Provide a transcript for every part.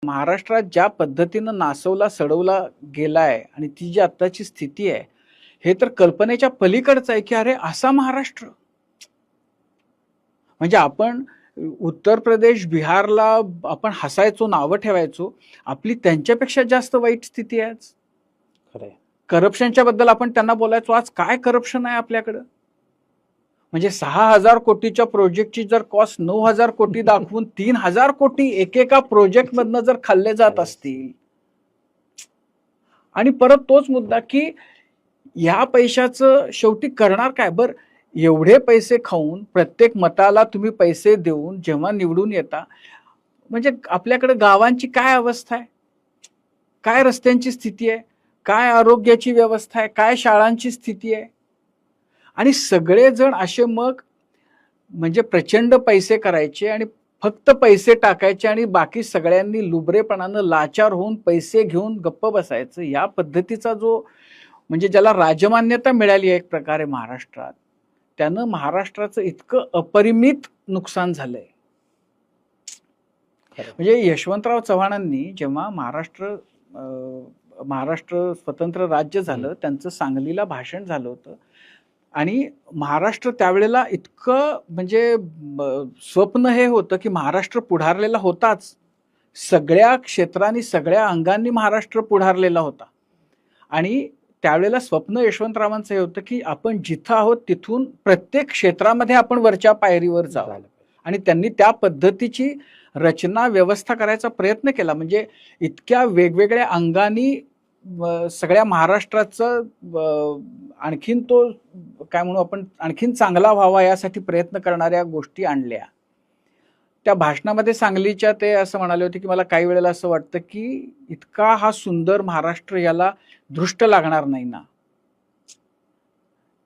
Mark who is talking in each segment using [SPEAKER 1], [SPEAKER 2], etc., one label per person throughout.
[SPEAKER 1] महाराष्ट्रात ज्या पद्धतीनं नासवला सडवला गेलाय आणि ती जी आत्ताची स्थिती आहे, हे तर कल्पनेच्या पलीकडचं आहे, की अरे असा महाराष्ट्र. म्हणजे आपण उत्तर प्रदेश, बिहारला आपण हसायचो, नावं ठेवायचो. आपली त्यांच्यापेक्षा जास्त वाईट स्थिती आहे आज.
[SPEAKER 2] खरंय.
[SPEAKER 1] करप्शनच्या बद्दल आपण त्यांना बोलायचो, आज काय करप्शन आहे आपल्याकडं. म्हणजे 6,000 कोटीच्या प्रोजेक्टची जर कॉस्ट 9,000 कोटी दाखवून 3,000 कोटी एकेका प्रोजेक्ट मधनं जर खाल्ले जात असतील, आणि परत तोच मुद्दा की या पैशाचं शेवटी करणार काय. बर, एवढे पैसे खाऊन प्रत्येक मताला तुम्ही पैसे देऊन जेव्हा निवडून येता, म्हणजे आपल्याकडे गावांची काय अवस्था आहे, काय रस्त्यांची स्थिती आहे, काय आरोग्याची व्यवस्था आहे, काय शाळांची स्थिती आहे. आणि सगळेजण असे मग म्हणजे प्रचंड पैसे करायचे आणि फक्त पैसे टाकायचे आणि बाकी सगळ्यांनी लुबरेपणानं लाचार होऊन पैसे घेऊन गप्प बसायचं. या पद्धतीचा जो म्हणजे ज्याला राजमान्यता मिळाली आहे एक प्रकारे महाराष्ट्रात, त्यानं महाराष्ट्राचं इतकं अपरिमित नुकसान झालंय. म्हणजे यशवंतराव चव्हाणांनी जेव्हा महाराष्ट्र स्वतंत्र राज्य झालं, त्यांचं सांगलीला भाषण झालं होतं आणि महाराष्ट्र त्यावेळेला इतकं म्हणजे स्वप्न हे होतं की महाराष्ट्र पुढारलेला होताच, सगळ्या क्षेत्रांनी सगळ्या अंगांनी महाराष्ट्र पुढारलेला होता. आणि त्यावेळेला स्वप्न यशवंतरावांचं हे होतं की आपण जिथं आहोत तिथून प्रत्येक क्षेत्रामध्ये आपण वरच्या पायरीवर जावं. आणि त्यांनी त्या पद्धतीची रचना व्यवस्था करायचा प्रयत्न केला. म्हणजे इतक्या वेगवेगळ्या अंगांनी सगळ्या महाराष्ट्राचं आणखीन तो काय म्हणू आपण आणखीन चांगला व्हावा यासाठी प्रयत्न करणाऱ्या गोष्टी आणल्या. त्या भाषणामध्ये सांगलीच्या ते असं म्हणाले होते की मला काही वेळेला असं वाटतं की इतका हा सुंदर महाराष्ट्र याला दृष्ट लागणार नाही ना.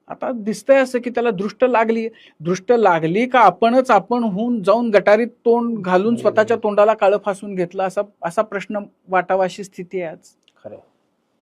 [SPEAKER 1] आता दिसतंय असं की त्याला दृष्ट लागली का आपणच आपण होऊन जाऊन गटारीत तोंड घालून स्वतःच्या तोंडाला काळं फासून घेतलं, असा प्रश्न वाटावा अशी स्थिती आहे आज.
[SPEAKER 2] खरं.